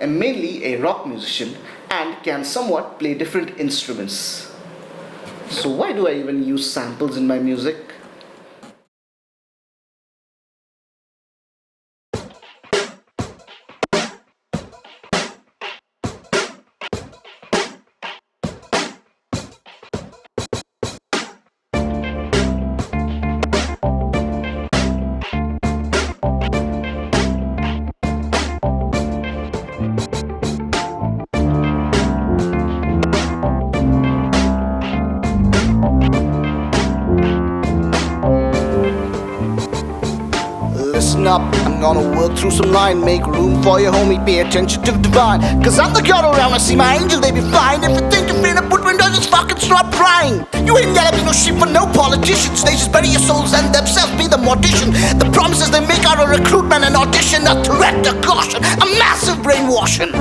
am mainly a rock musician and can somewhat play different instruments. So why do I even use samples in my music? Listen up, I'm gonna work through some line. Make room for your homie, pay attention to the divine. Cause I'm the God around, I see my angel, they be flying. If you think you're finna put windows, just fucking stop crying. You ain't gotta be no shit for no politicians. They just bury your souls and themselves be the mortician. The promises they make are a recruitment and audition. A threat, a caution, a massive brainwashing.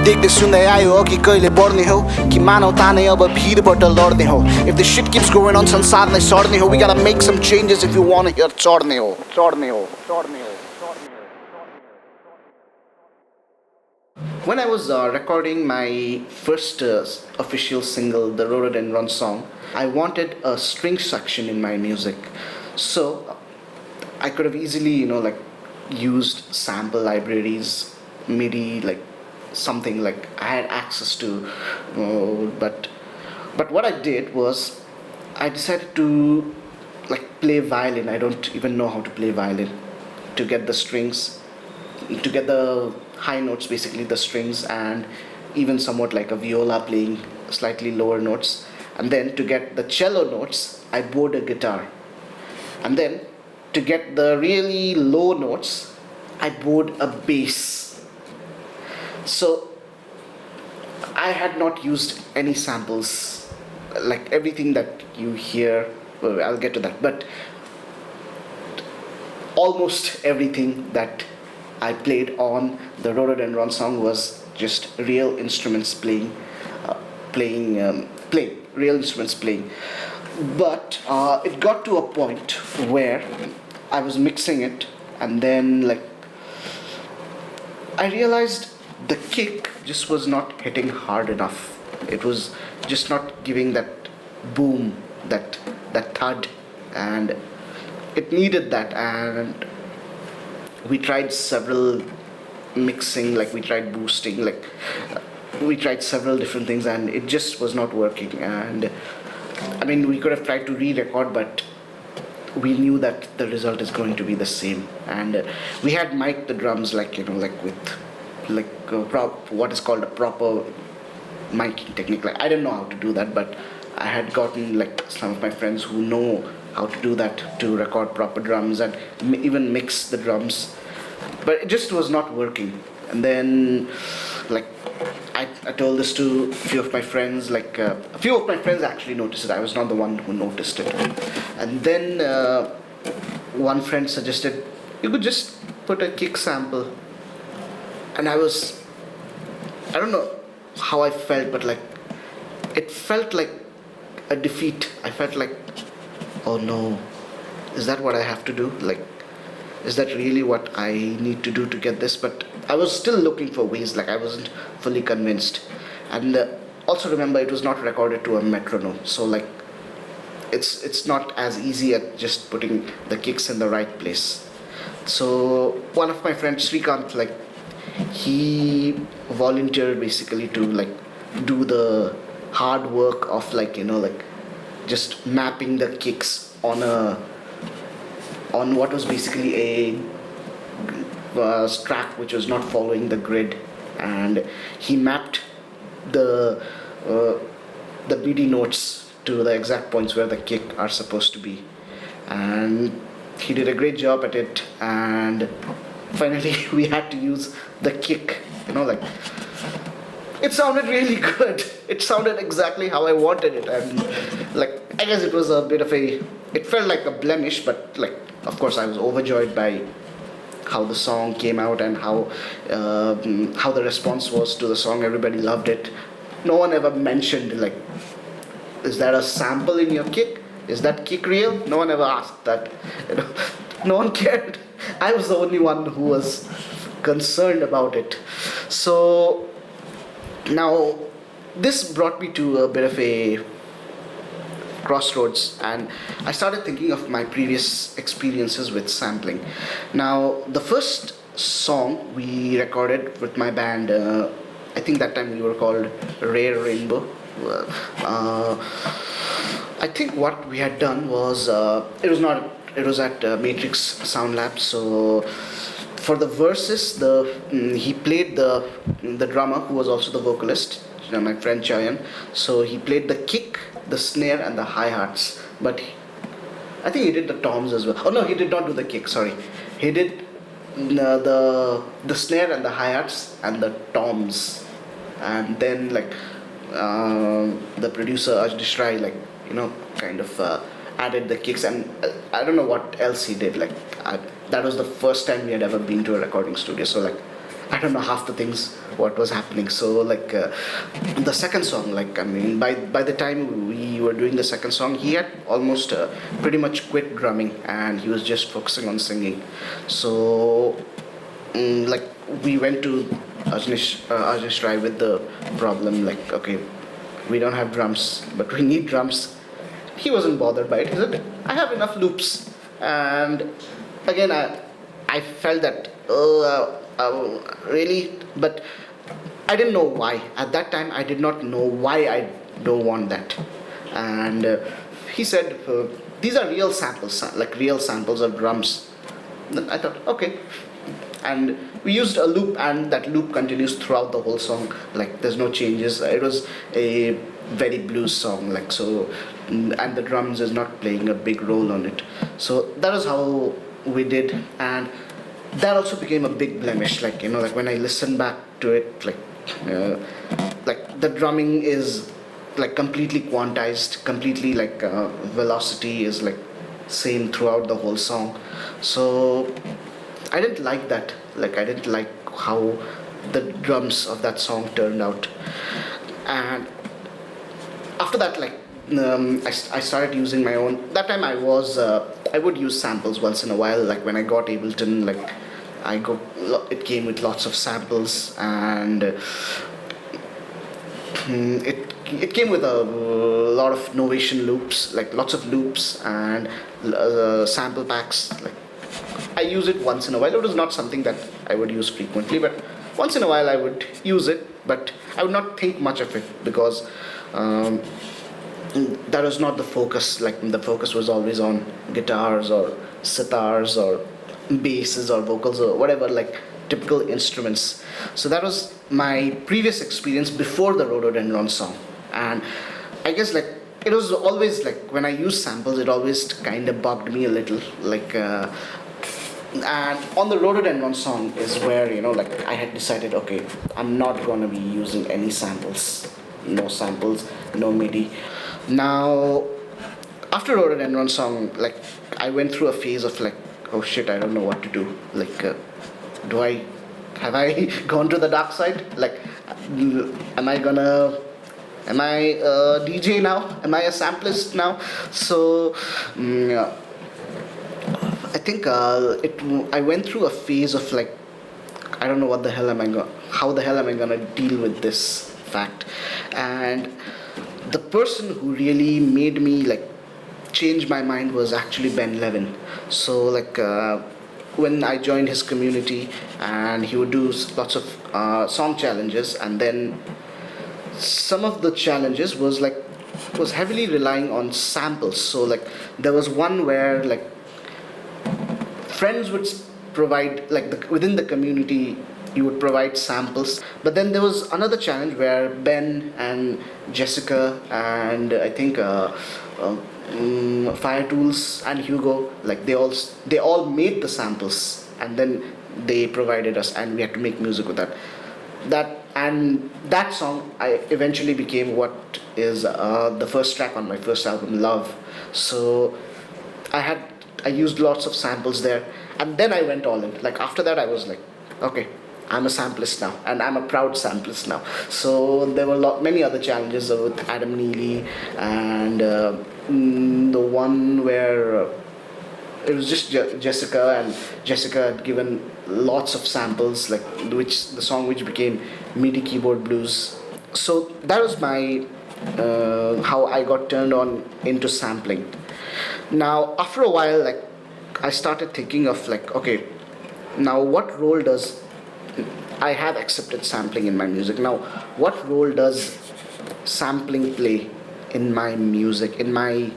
देख्दै सुन्दै आयो हो कि कहिले बढ्ने हो कि मानवता नै अब भिडबाट लड्ने हो If the shit keeps going on संसार नै सड्ने हो We gotta make some changes if you wanna hear चढ्ने हो चढ्ने हो चढ्ने हो When I was recording my first official single, the Rhododendron song, I wanted a string section in my music. So I could have easily, used sample libraries, MIDI, something like I had access to, but what I did was I decided to play violin. I don't even know how to play violin, to get the strings, to get the high notes, basically the strings, and even somewhat like a viola playing slightly lower notes, and then to get the cello notes I bought a guitar, and then to get the really low notes I bought a bass. So I had not used any samples, like everything that you hear, well, I'll get to that, but almost everything that I played on the Rhododendron song was just real instruments playing, real instruments playing. But it got to a point where I was mixing it, and then I realized the kick just was not hitting hard enough. It was just not giving that boom, that thud, and it needed that. And we tried several mixing, we tried boosting, we tried several different things, and it just was not working. And I mean, we could have tried to re-record, but we knew that the result is going to be the same. And we had mic'd the drums with what is called a proper miking technique. I didn't know how to do that, but I had gotten some of my friends who know how to do that, to record proper drums and even mix the drums, but it just was not working. And then I told this to a few of my friends, a few of my friends actually noticed it. I was not the one who noticed it. And then one friend suggested you could just put a kick sample. And I don't know how I felt, but it felt like a defeat. I felt oh no, is that what I have to do? Is that really what I need to do to get this? But I was still looking for ways, I wasn't fully convinced. And also remember, it was not recorded to a metronome, so it's not as easy as just putting the kicks in the right place. So one of my friends, Srikanth, he volunteered basically to do the hard work of just mapping the kicks on what was basically a track which was not following the grid, and he mapped the MIDI notes to the exact points where the kick are supposed to be, and he did a great job at it. And finally we had to use the kick, it sounded really good. It sounded exactly how I wanted it, and I guess it was a bit of it felt like a blemish, but of course I was overjoyed by how the song came out and how the response was to the song. Everybody loved it. No one ever mentioned like, is that a sample in your kick? Is that kick real? No one ever asked that. You know, no one cared. I was the only one who was concerned about it. So now this brought me to a bit of a crossroads, and I started thinking of my previous experiences with sampling. Now the first song we recorded with my band, I think that time we were called Rare Rainbow. uh, I think what we had done was, it was at Matrix Sound Lab. So for the verses, he played the drummer who was also the vocalist, my friend Chayan. So he played the kick, the snare, and the hi hats. But I think he did the toms as well. Oh no, he did not do the kick. Sorry, he did the snare and the hi hats and the toms, and then like the producer Ajdish Rai, like, kind of added the kicks, and I don't know what else he did. Like, that was the first time we had ever been to a recording studio, so like I don't know half the things what was happening. So like the second song, like, I mean, by the time we were doing the second song, he had almost pretty much quit drumming and he was just focusing on singing. So like we went to Ajnish Rai with the problem, like, okay, we don't have drums, but we need drums. He wasn't bothered by it. He said, I have enough loops. And again, I felt that, really, but I didn't know why. At that time, I did not know why I don't want that. And he said, these are real samples, like real samples of drums. Then I thought, okay. And we used a loop, and that loop continues throughout the whole song. Like, there's no changes. It was a very blues song, like, so, and the drums is not playing a big role on it. So that is how we did, and that also became a big blemish. Like, like when I listen back to it, like the drumming is like completely quantized, completely like velocity is like same throughout the whole song. So I didn't like that. Like, I didn't like how the drums of that song turned out. And after that, like, I started using my own. That time I would use samples once in a while. Like when I got Ableton, like it came with lots of samples, and it came with a lot of Novation loops, like lots of loops and sample packs. Like, I use it once in a while. It was not something that I would use frequently, but once in a while I would use it. But I would not think much of it because that was not the focus. Like, the focus was always on guitars or sitars or basses or vocals or whatever, like typical instruments. So that was my previous experience before the Rhododendron song. And I guess, like, it was always like when I use samples, it always kind of bugged me a little. Like, and on the Rhododendron song is where, like, I had decided, okay, I'm not gonna be using any samples. No samples, no MIDI. Now, after Rhododendron song, like, I went through a phase of like, oh shit, I don't know what to do. Like, have I gone to the dark side? Like, am I a DJ now? Am I a samplist now? So, I think I went through a phase of like, I don't know how the hell am I gonna deal with this fact? And the person who really made me like change my mind was actually Ben Levin. So like when I joined his community, and he would do lots of song challenges, and then some of the challenges was heavily relying on samples. So like there was one where like friends would provide, like, within the community you would provide samples, but then there was another challenge where Ben and Jessica and I think Fire Tools and Hugo, like they all made the samples, and then they provided us, and we had to make music with that song I eventually became what is the first track on my first album, Love. So I used lots of samples there, And then I went all in. Like after that, I was like, okay, I'm a samplist now, and I'm a proud samplist now. So there were many other challenges with Adam Neely, and the one where it was just Jessica, and Jessica had given lots of samples, like which the song which became MIDI keyboard blues. So that was my how I got turned on into sampling. Now after a while, like I started thinking of like, okay, now what role does I have accepted sampling in my music. Now what role does sampling play in my music, in my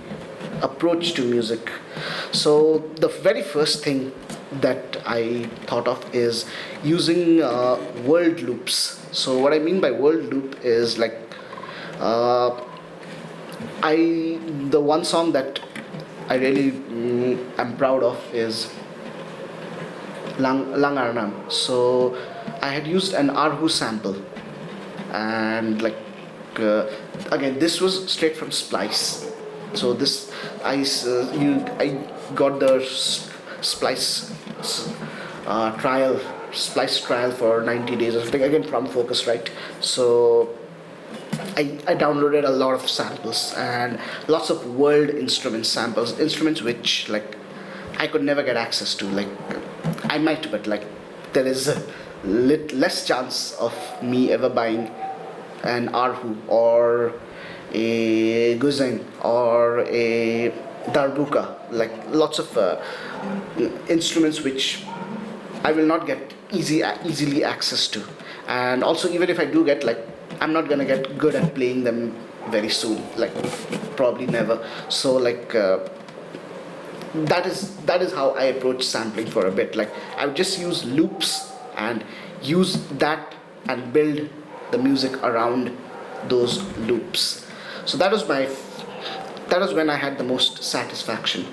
approach to music? So the very first thing that I thought of is using world loops. So what I mean by world loop is like uh, the one song that I really am proud of is Lang Arnam. So I had used an Arhu sample, and like uh, again, this was straight from Splice. So this I got the Splice trial, Splice trial for 90 days or something, again from Focus, right? So I downloaded a lot of samples and lots of world instrument samples, instruments which like I could never get access to. Like I might, but like there is a less chance of me ever buying an Arhu or a Guzeng or a Darbuka, like lots of instruments which I will not get easily access to. And also, even if I do get, like, I'm not gonna get good at playing them very soon, like probably never. So like that is how I approach sampling for a bit. Like I would just use loops and use that and build the music around those loops. So that was when I had the most satisfaction.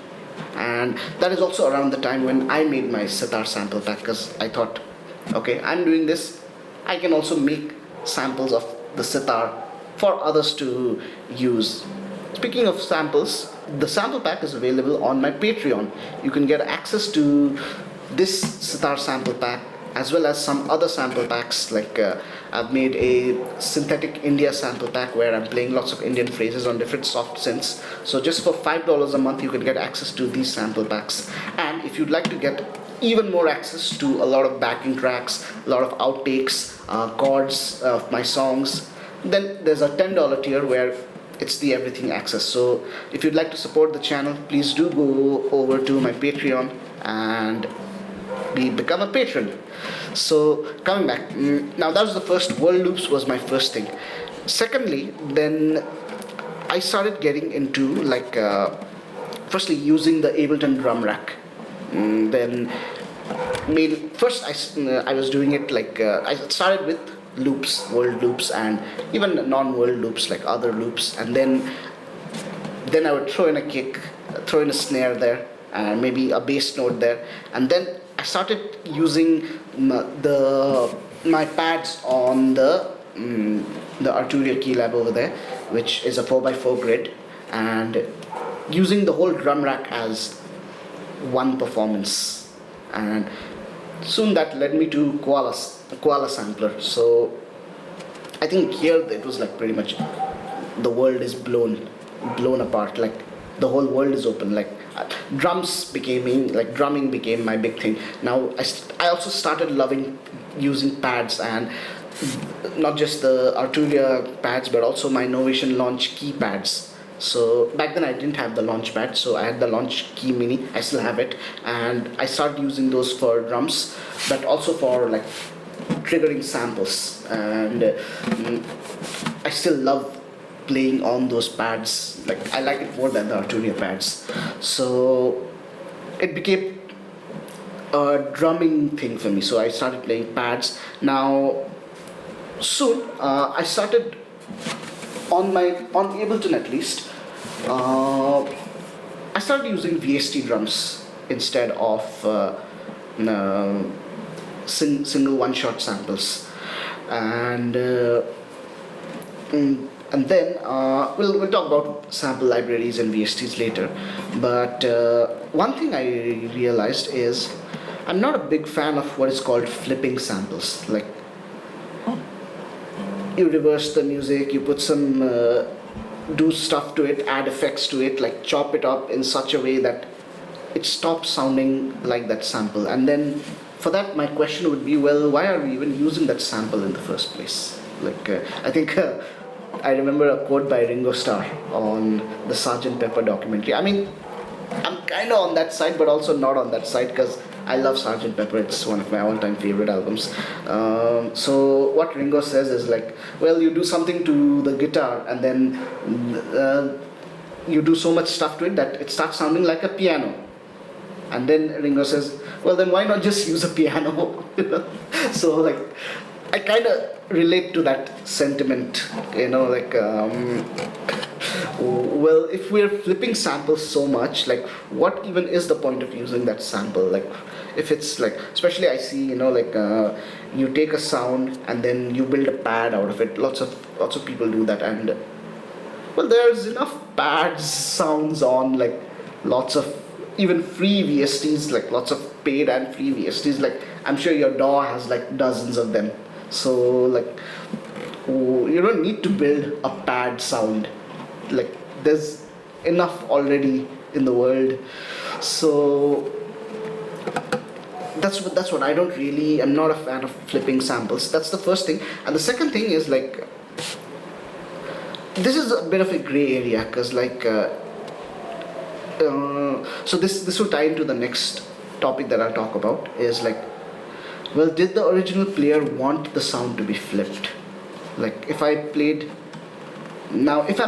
And that is also around the time when I made my sitar sample pack, because I thought, okay, I'm doing this, I can also make samples of the sitar for others to use. Speaking of samples, the sample pack is available on my Patreon. You can get access to this sitar sample pack as well as some other sample packs. Like I've made a synthetic India sample pack where I'm playing lots of Indian phrases on different soft synths. So just for $5 a month you can get access to these sample packs. And if you'd like to get even more access to a lot of backing tracks, a lot of outtakes, chords of my songs, then there's a $10 tier where it's the everything access. So if you'd like to support the channel, please do go over to my Patreon and become a patron. So coming back, now that was the first. World loops was my first thing. Secondly, then I started getting into like firstly using the Ableton drum rack. Then first I was doing it like I started with loops, world loops, and even non-world loops like other loops, and then I would throw in a kick, throw in a snare there, and maybe a bass note there, and then I started using my pads on the Arturia Keylab over there, which is a 4x4 grid, and using the whole drum rack as one performance. And soon that led me to Koala sampler. So I think here it was like pretty much the world is blown apart. Like the whole world is open. Like drumming became my big thing. Now I also started loving using pads, and not just the Arturia pads but also my Novation Launch key pads. So back then I didn't have the launch pad, so I had the launch key mini. I still have it, and I started using those for drums, but also for like triggering samples. And I still love playing on those pads. Like I like it more than the Arturia pads. So it became a drumming thing for me. So I started playing pads. Now soon I started on Ableton at least. I started using VST drums instead of single one-shot samples, and then we'll talk about sample libraries and VSTs later. But one thing I realized is I'm not a big fan of what is called flipping samples. Like you reverse the music, you put some do stuff to it, add effects to it, like chop it up in such a way that it stops sounding like that sample. And then for that, my question would be, well, why are we even using that sample in the first place? Like I think I remember a quote by Ringo Starr on the Sgt. Pepper documentary. I mean, I'm kind of on that side, but also not on that side because I love Sgt. Pepper. It's one of my all-time favorite albums. So what Ringo says is like, well, you do something to the guitar and then you do so much stuff to it that it starts sounding like a piano. And then Ringo says, well, then why not just use a piano? So like, I kind of relate to that sentiment, like, well, if we're flipping samples so much, like, what even is the point of using that sample? Like, if it's like, especially I see, like, you take a sound and then you build a pad out of it. Lots of people do that, and well, there's enough pads sounds on like lots of even free VSTs, like lots of paid and free VSTs. Like, I'm sure your DAW has like dozens of them. So like, you don't need to build a pad sound. Like, there's enough already in the world. So that's what I'm not a fan of flipping samples. That's the first thing. And the second thing is like, this is a bit of a gray area because like so this will tie into the next topic that I'll talk about, is like, well, did the original player want the sound to be flipped? Like, if I'm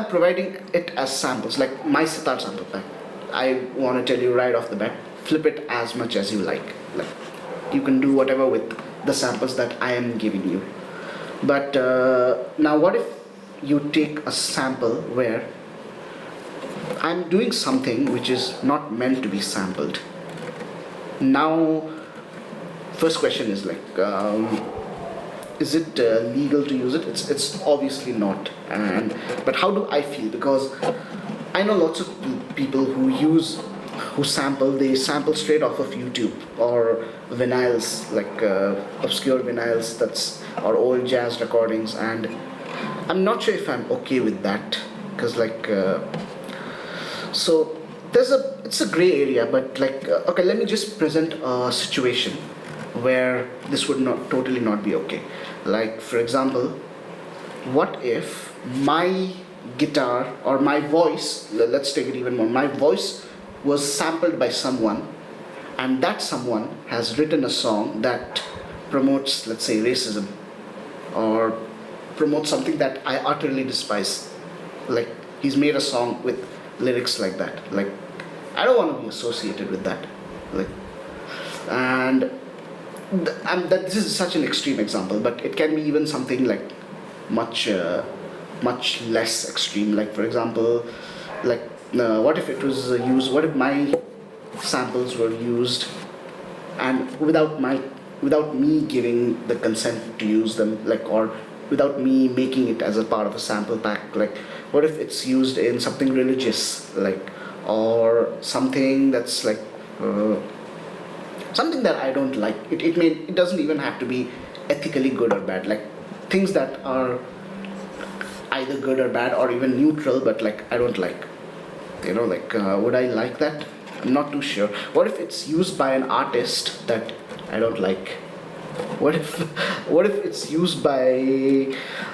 providing it as samples, like my sitar sample pack, I want to tell you right off the bat, flip it as much as you like. Like, you can do whatever with the samples that I am giving you. But now what if you take a sample where I'm doing something which is not meant to be sampled? Now, first question is like, is it legal to use it? It's obviously not. But how do I feel? Because I know lots of people who sample. They sample straight off of YouTube or vinyls, like obscure vinyls or old jazz recordings, and I'm not sure if I'm okay with that, because like so it's a gray area. But like okay, let me just present a situation where this would not totally not be okay. Like, for example, what if my guitar or my voice, let's take it even more, my voice was sampled by someone, and that someone has written a song that promotes, let's say, racism, or promotes something that I utterly despise. Like, he's made a song with lyrics like that. Like, I don't want to be associated with that. Like, and that this is such an extreme example, but it can be even something like much less extreme. Like, for example, like what if it was used? What if my samples were used, and without me giving the consent to use them, like, or without me making it as a part of a sample pack? Like, what if it's used in something religious, like, or something that's like something that I don't like? It doesn't even have to be ethically good or bad. Like, things that are either good or bad or even neutral, but like I don't like. Like, would I like that? I'm not too sure. What if it's used by an artist that I don't like? What if it's used by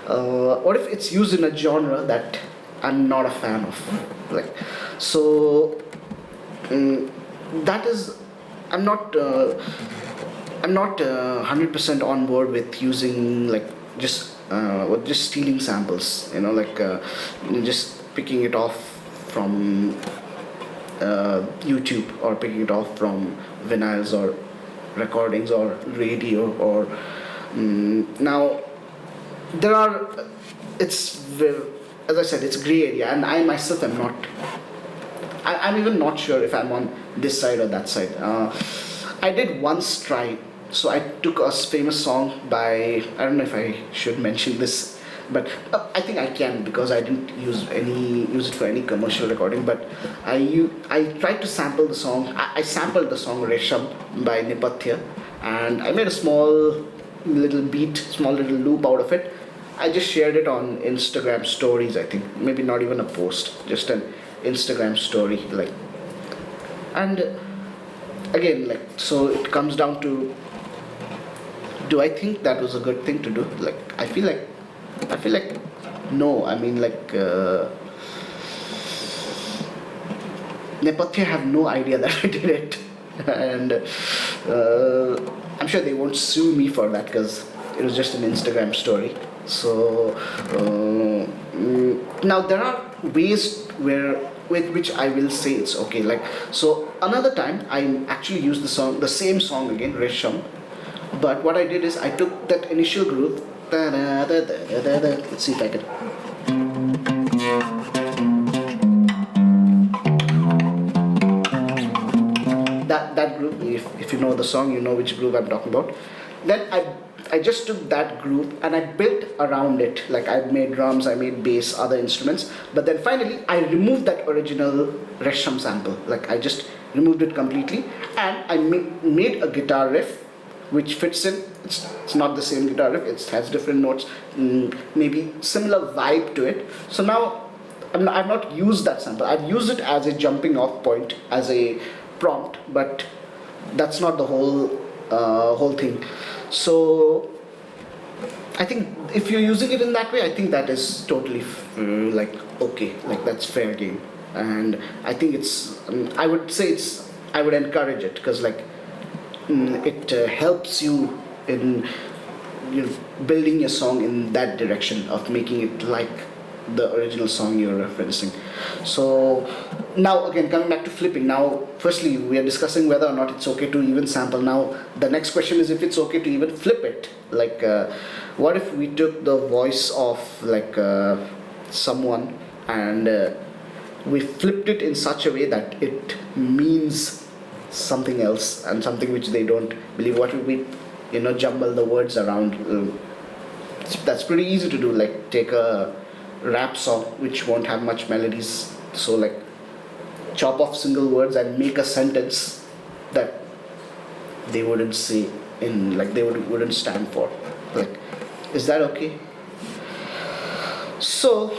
what if it's used in a genre that I'm not a fan of? Like, so that is, I'm not 100% on board with using like just stealing samples. Like just picking it off from YouTube, or picking it off from vinyls or recordings or radio, or now there are, as I said, it's gray area, and I myself am not, I'm even not sure if I'm on this side or that side. I did once try, so I took a famous song by, I don't know if I should mention this But I think I can because I didn't use it for any commercial recording. But I tried to sample the song. I sampled the song Resham by Nepathya, and I made a small little beat, small little loop out of it. I just shared it on Instagram stories. I think maybe not even a post, just an Instagram story, like. And again, like, so it comes down to, do I think that was a good thing to do? Like, I feel like no. I mean, like, Nepathya have no idea that I did it, and I'm sure they won't sue me for that because it was just an Instagram story. So now there are ways where with which I will say it's okay. Like, so another time I actually used the same song again, Resham. But what I did is I took that initial groove. Let's see if I can. That groove. If you know the song, you know which groove I'm talking about. Then I just took that groove and I built around it. Like, I made drums, I made bass, other instruments. But then finally I removed that original Resham sample. Like, I just removed it completely, and I made a guitar riff which fits in. It's not the same guitar riff, it has different notes, maybe similar vibe to it. So now I've not used that sample, I've used it as a jumping off point, as a prompt, but that's not the whole thing. So I think if you're using it in that way, I think that is totally like okay, like that's fair game. And I think it's I would say I would encourage it because, like, it helps you in, you know, building your song in that direction of making it like the original song you're referencing. So now again, coming back to flipping. Now, firstly, we are discussing whether or not it's okay to even sample. Now the next question is if it's okay to even flip it. Like, what if we took the voice of, like, someone, and we flipped it in such a way that it means something else and something which they don't believe? What would we, jumble the words around? That's pretty easy to do. Like, take a rap song which won't have much melodies, so, like, chop off single words and make a sentence that they wouldn't say in, like, they wouldn't stand for. Like, is that okay? So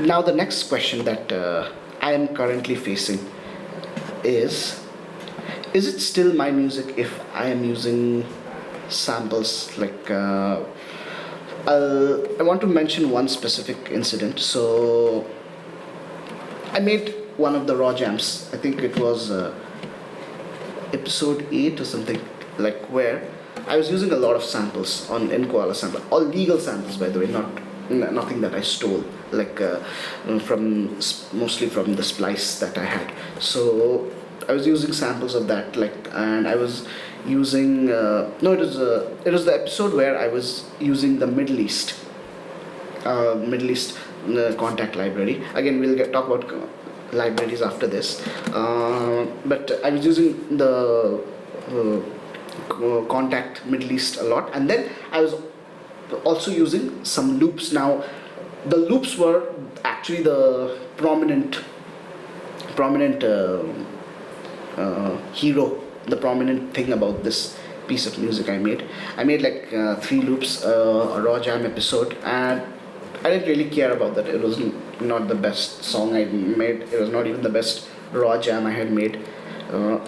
now the next question that I am currently facing is it still my music if I am using samples? Like, I want to mention one specific incident. So I made one of the raw jams. I think it was episode 8 or something, like, where I was using a lot of samples in Koala Sample. All legal samples, by the way, nothing that I stole, like, mostly from the splice that I had. So I was using samples of that, like, and I was using it was the episode where I was using the Middle East contact library. Again, we'll talk about libraries after this, but I was using the contact Middle East a lot, and then I was also using some loops. Now the loops were actually the prominent hero, the prominent thing about this piece of music I made. I made, like, 3 loops, a raw jam episode, and I didn't really care about that. It was not the best song I made. It was not even the best raw jam I had made.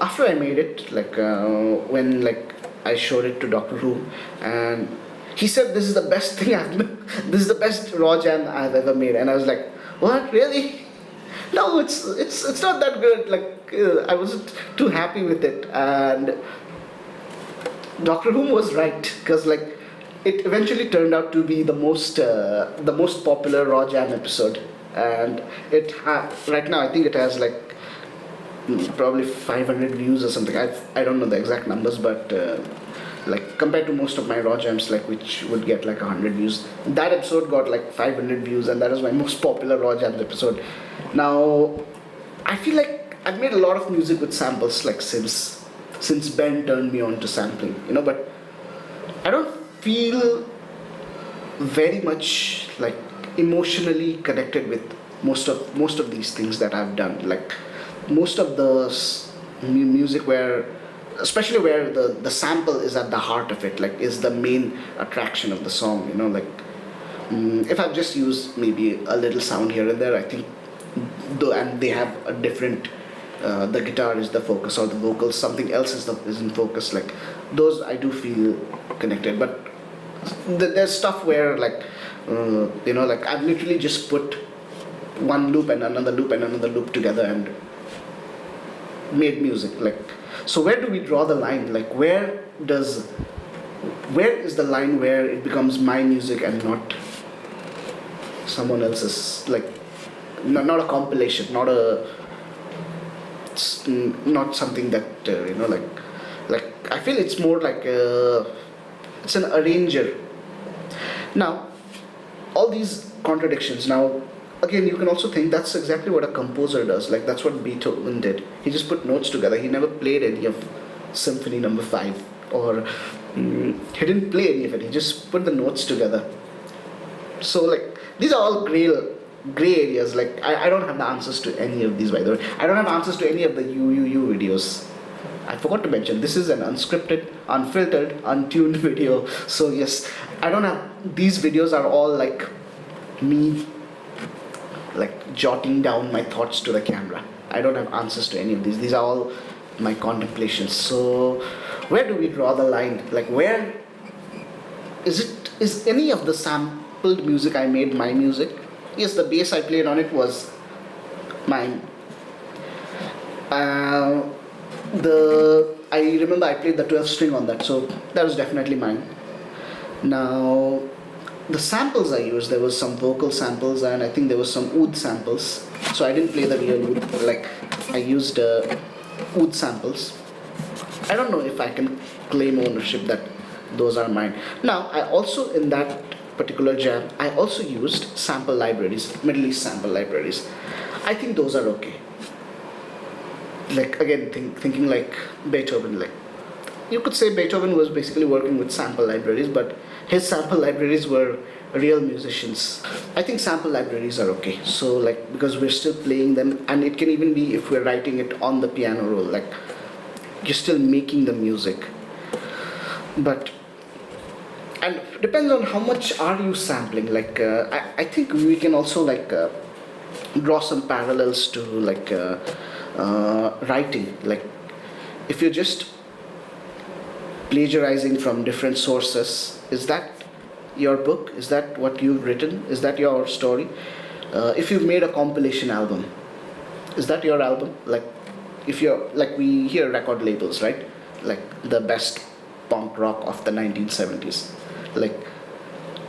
After I made it, like, when, like, I showed it to Dr. Who, and he said, "This is the best thing this is the best raw jam I've ever made." And I was like, "What, really?" No, it's not that good. Like, I wasn't too happy with it, and Dr. Who was right, because, like, it eventually turned out to be the most popular raw jam episode, and right now I think it has, like, probably 500 views or something. I don't know the exact numbers, but like, compared to most of my raw jams, like, which would get like 100 views, that episode got like 500 views, and that is my most popular raw jams episode. Now I feel like I've made a lot of music with samples, like, since Ben turned me on to sampling, but I don't feel very much like emotionally connected with most of these things that I've done. Like most of the music where, especially where the sample is at the heart of it, like is the main attraction of the song. Like if I've just used maybe a little sound here and there, I think and they have a different. The guitar is the focus, or the vocals, something else is in focus. Like those, I do feel connected. But there's stuff where like I've literally just put one loop and another loop and another loop together and made music. Like, so where do we draw the line? Like where is the line where it becomes my music and not someone else's? Like not a compilation, not something that like I feel it's more like it's an arranger. Now all these contradictions. Now again, you can also think that's exactly what a composer does. Like that's what Beethoven did. He just put notes together. He never played any of Symphony Number 5, or he didn't play any of it. He just put the notes together. So like these are all gray areas. Like I don't have the answers to any of these, by the way. I don't have answers to any of the UUU videos. I forgot to mention, this is an unscripted, unfiltered, untuned video. So yes, I don't have, these videos are all like me like jotting down my thoughts to the camera. I don't have answers to any of these. These are all my contemplations. So where do we draw the line? Like where is any of the sampled music I made my music? Yes, the bass I played on it was mine. I remember I played the 12 string on that, so that was definitely mine. Now the samples I used, there was some vocal samples and I think there was some oud samples. So I didn't play the real oud, like I used oud samples. I don't know if I can claim ownership that those are mine. Now I also, in that particular jam, I also used sample libraries, Middle East sample libraries. I think those are okay. Like again, thinking like Beethoven, like you could say Beethoven was basically working with sample libraries, but his sample libraries were real musicians. I think sample libraries are okay. So like, because we're still playing them, and it can even be if we're writing it on the piano roll, like you're still making the music. But and depends on how much are you sampling. Like I think we can also like draw some parallels to like writing. Like if you're just plagiarizing from different sources, is that your book? Is that what you've written? Is that your story? If you've made a compilation album, is that your album? Like if you're like, we hear record labels, right? Like the best punk rock of the 1970s. Like,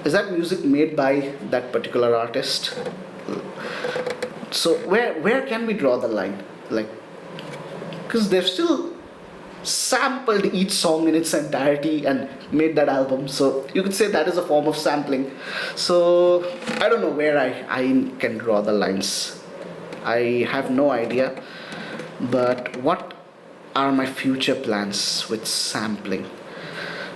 is that music made by that particular artist? So where can we draw the line? Like, because they've still sampled each song in its entirety and made that album, so you could say that is a form of sampling. So I don't know where I can draw the lines. I have no idea. But what are my future plans with sampling?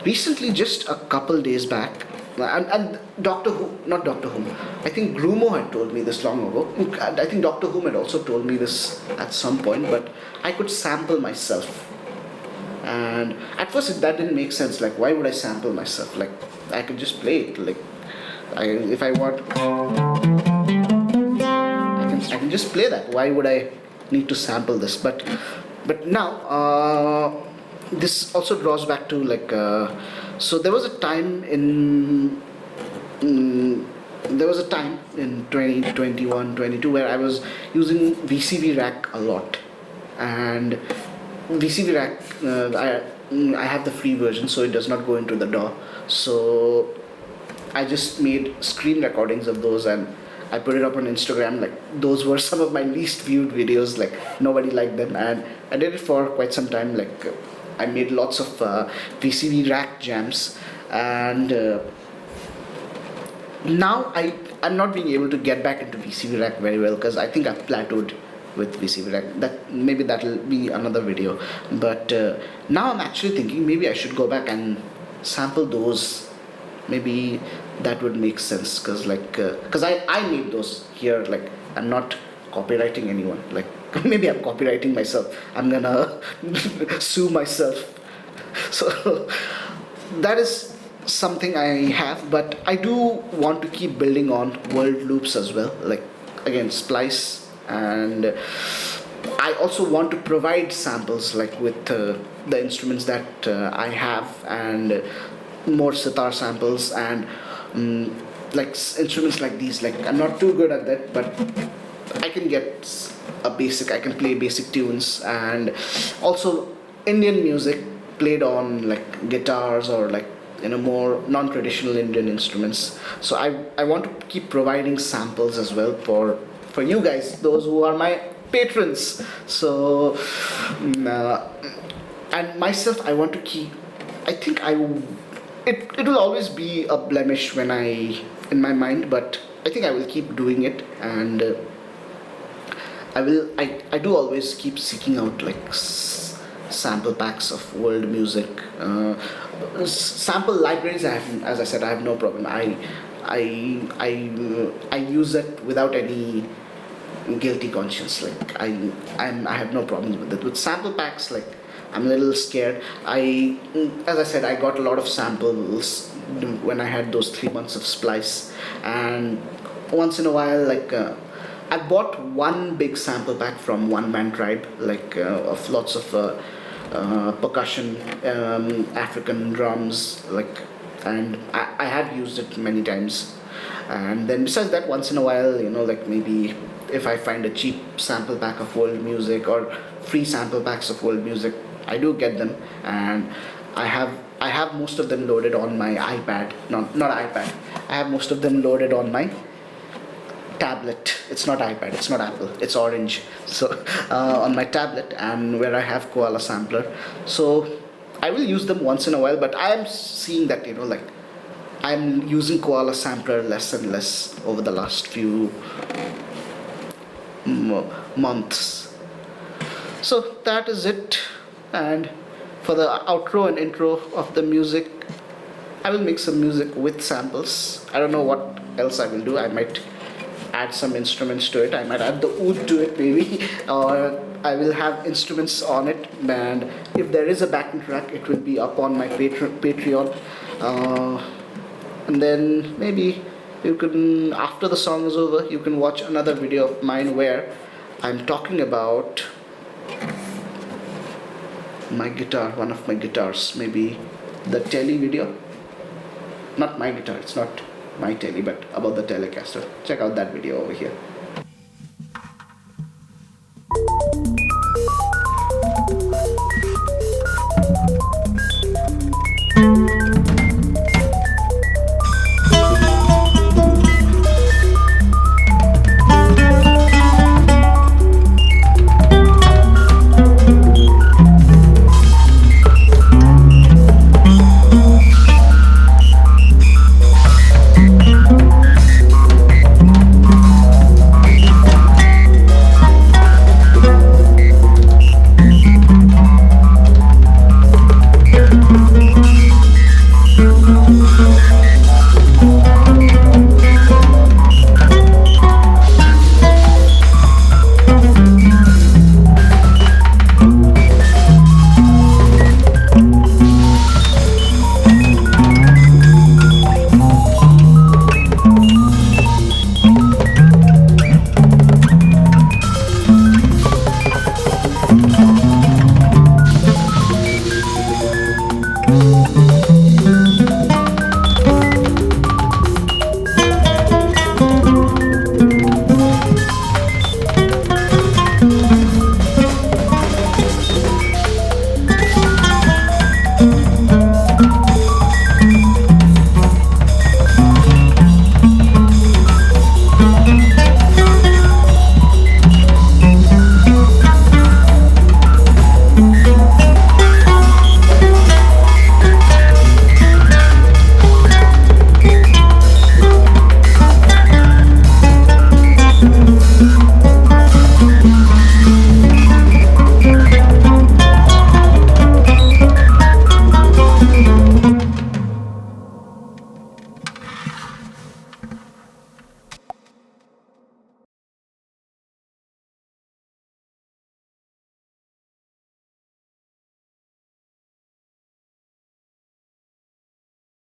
Recently, just a couple days back, and Doctor Who, not Doctor Who, I think Grumo had told me this long ago. I think Doctor Who had also told me this at some point, but I could sample myself. And at first that didn't make sense. Like, why would I sample myself? Like, I could just play it. Like, if I want, I can just play that. Why would I need to sample this? But now this also draws back to like. So there was a time in. There was a time in 2021, 22 where I was using VCV Rack a lot, and VCV Rack, I have the free version, so it does not go into the DAW. So I just made screen recordings of those and I put it up on Instagram. Like, those were some of my least viewed videos. Like, nobody liked them, and I did it for quite some time. Like, I made lots of VCV Rack jams, and now I'm not being able to get back into VCV Rack very well because I think I've plateaued with VCV Rack. That maybe that'll be another video. But now I'm actually thinking maybe I should go back and sample those. Maybe that would make sense, because I made those here. Like, I'm not copywriting anyone. Like, maybe I'm copywriting myself. I'm gonna sue myself. So that is something I have, but I do want to keep building on world loops as well. Like, again, splice, and I also want to provide samples, like with the instruments that I have, and more sitar samples, and like instruments like these. Like, I'm not too good at that, but I can get I can play basic tunes, and also Indian music played on like guitars, or like, more non-traditional Indian instruments. So I want to keep providing samples as well for you guys, those who are my patrons. So and myself, I want to keep. I think it will always be a blemish when in my mind, but I think I will keep doing it, and I do always keep seeking out like sample packs of world music, sample libraries. As I said, I have no problem. I use it without any guilty conscience. Like, I have no problems with it. With sample packs, like, I'm a little scared. As I said, I got a lot of samples when I had those 3 months of splice, and once in a while, like, I bought one big sample pack from One Man Tribe, like, of lots of percussion, African drums, like, and I have used it many times. And then besides that, once in a while, like, maybe if I find a cheap sample pack of world music, or free sample packs of world music, I do get them, and I have most of them loaded on my iPad. Not iPad. I have most of them loaded on my tablet. It's not iPad, it's not Apple, it's Orange. So on my tablet, and where I have Koala Sampler. So I will use them once in a while, but I am seeing that, like, I'm using Koala Sampler less and less over the last few months. So that is it. And for the outro and intro of the music, I will make some music with samples. I don't know what else I will do. I might add some instruments to it. I might add the oud to it, maybe, or I will have instruments on it. And if there is a backing track, it will be up on my Patreon. And then maybe you can, after the song is over, you can watch another video of mine where I'm talking about my guitar, one of my guitars, maybe the Tele video. Not my guitar, it's not my Tele, but about the Telecaster. Check out that video over here.